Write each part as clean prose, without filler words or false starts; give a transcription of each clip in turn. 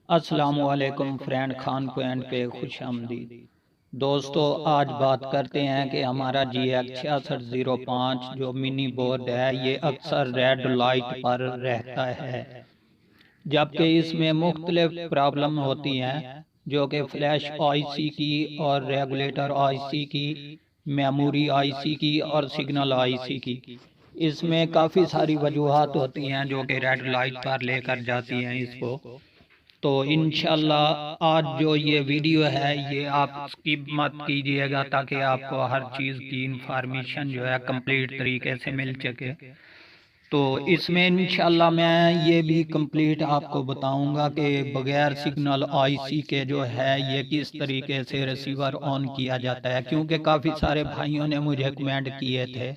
अस्सलामुअलैकुम friend, Khan point पे खुश आमदीद। दोस्तों, आज बात करते हैं कि हमारा GX6605 जो मिनी बोर्ड है ये अक्सर रेड लाइट पर रहता है, जबकि इसमें मुख्तलिफ प्रॉब्लम होती हैं जो कि फ्लैश आईसी की और रेगुलेटर आईसी की, मेमोरी आईसी की और सिग्नल आईसी की। इसमें काफ़ी सारी वजूहात होती हैं जो कि रेड लाइट पर लेकर जाती हैं इसको। तो इंशाल्लाह आज जो ये वीडियो है ये आप स्किप मत कीजिएगा ताकि आपको हर चीज़ की इंफॉर्मेशन जो है कंप्लीट तरीके से मिल सके। तो इसमें इंशाल्लाह मैं ये भी कंप्लीट आपको बताऊंगा कि बगैर सिग्नल आईसी के जो है ये किस तरीके से रिसीवर ऑन किया जाता है, क्योंकि काफ़ी सारे भाइयों ने मुझे कमेंट किए थे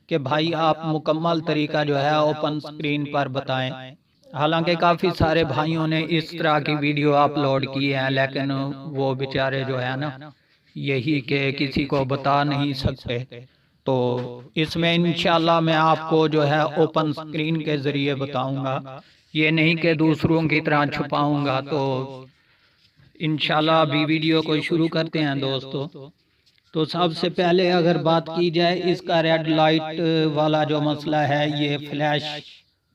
कि भाई आप मुकम्मल तरीका जो है ओपन स्क्रीन पर बताएं। हालांकि काफ़ी सारे भाइयों ने इस तरह की वीडियो अपलोड की है, लेकिन वो बेचारे जो है ना यही कि किसी को बता नहीं सकते। तो इसमें इंशाल्लाह मैं आपको जो है ओपन स्क्रीन के ज़रिए बताऊंगा, ये नहीं कि दूसरों की तरह छुपाऊंगा। तो इंशाल्लाह अभी वीडियो को शुरू करते हैं दोस्तों। तो सबसे पहले अगर बात की जाए इसका रेड लाइट वाला जो मसला है ये फ्लैश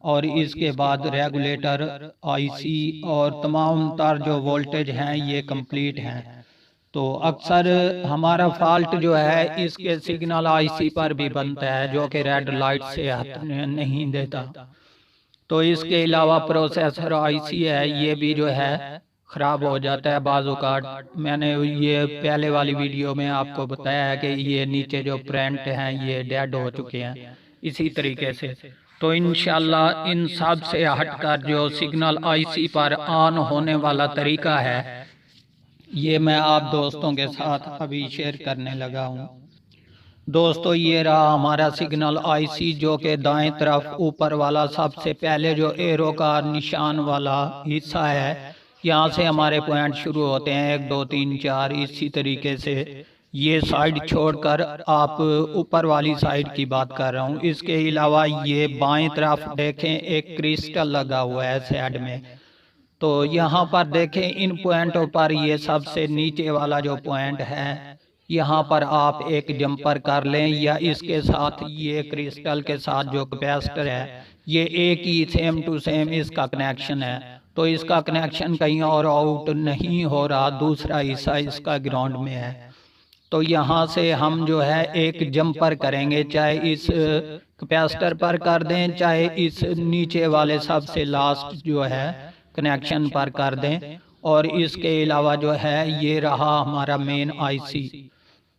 और इसके बाद रेगुलेटर आईसी और तमाम तार जो वोल्टेज हैं ये कंप्लीट हैं। तो अक्सर हमारा फॉल्ट जो है इसके सिग्नल आईसी पर भी बनता है जो कि रेड लाइट से हट नहीं देता। तो इसके अलावा प्रोसेसर आईसी है ये भी जो है ख़राब हो जाता है बाज़ औक़ात। मैंने ये पहले वाली वीडियो में आपको बताया है कि ये नीचे जो प्रिंट हैं ये डेड हो चुके हैं इसी तरीके से। तो इंशाल्लाह इन सब से हटकर जो सिग्नल आईसी पर ऑन होने वाला तरीका है ये मैं आप दोस्तों के साथ अभी शेयर करने लगा हूँ। दोस्तों, ये रहा हमारा सिग्नल आईसी जो कि दाएं तरफ ऊपर वाला सबसे पहले जो एरो का निशान वाला हिस्सा है, यहाँ से हमारे पॉइंट शुरू होते हैं 1 2 3 4 इसी तरीके से। ये साइड छोड़कर आप ऊपर वाली साइड की बात कर रहा हूँ। इसके अलावा ये बाएं तरफ देखें एक क्रिस्टल लगा हुआ है साइड में। तो यहाँ पर देखें इन पॉइंटों पर ये सबसे नीचे वाला जो पॉइंट है यहाँ पर आप एक जंपर कर लें, या इसके साथ ये क्रिस्टल के साथ जो कैपेसिटर है ये एक ही सेम टू सेम इसका कनेक्शन है। तो इसका कनेक्शन कहीं और आउट नहीं हो रहा, दूसरा हिस्सा इसका ग्राउंड में है। तो यहाँ से हम जो है एक जंपर करेंगे, चाहे इस कैपेसिटर पर कर दें चाहे इस नीचे वाले सबसे लास्ट जो है कनेक्शन पर कर दें। और इसके अलावा जो है ये रहा हमारा मेन आईसी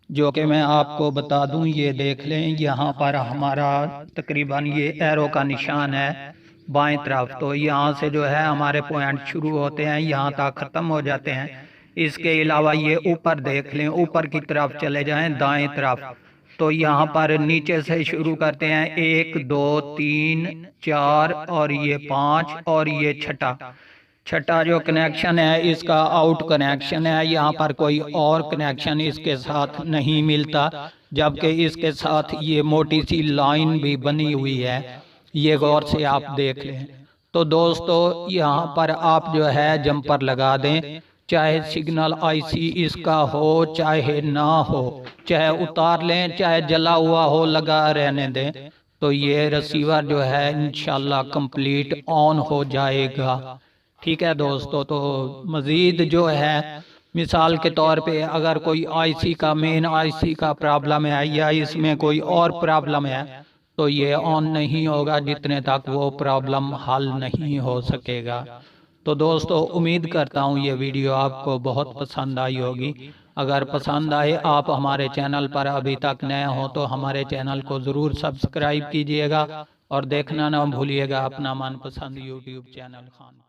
जो कि मैं आपको बता दूं, ये देख लें यहाँ पर हमारा तकरीबन ये एरो का निशान है बाएं तरफ। तो यहाँ से जो है हमारे पॉइंट शुरू होते हैं यहाँ तक ख़त्म हो जाते हैं। इसके अलावा ये ऊपर देख लें, ऊपर की तरफ चले जाएं दाएं तरफ। तो यहाँ पर नीचे से शुरू करते हैं 1 2 3 4 और ये 5 और ये छठा जो कनेक्शन है इसका आउट कनेक्शन है। यहाँ पर कोई और कनेक्शन इसके साथ नहीं मिलता, जबकि इसके साथ ये मोटी सी लाइन भी बनी हुई है, ये गौर से आप देख लें। तो दोस्तों यहाँ पर आप जो है जंपर लगा दें, चाहे सिग्नल आईसी इसका हो चाहे ना हो, चाहे उतार लें चाहे जला हुआ हो लगा रहने दें। तो ये रिसीवर जो है इंशाल्लाह कंप्लीट ऑन हो जाएगा। ठीक है दोस्तों। तो मज़ीद जो है मिसाल के तौर पे अगर कोई आईसी का मेन आईसी का प्रॉब्लम है या इसमें कोई और प्रॉब्लम है तो ये ऑन नहीं होगा जितने तक वो प्रॉब्लम हल नहीं हो सकेगा। तो दोस्तों, उम्मीद करता हूँ ये वीडियो आपको बहुत पसंद आई होगी। अगर पसंद आए आप हमारे चैनल पर अभी तक नए हो तो हमारे चैनल को ज़रूर सब्सक्राइब कीजिएगा और देखना ना भूलिएगा अपना मनपसंद यूट्यूब चैनल खान।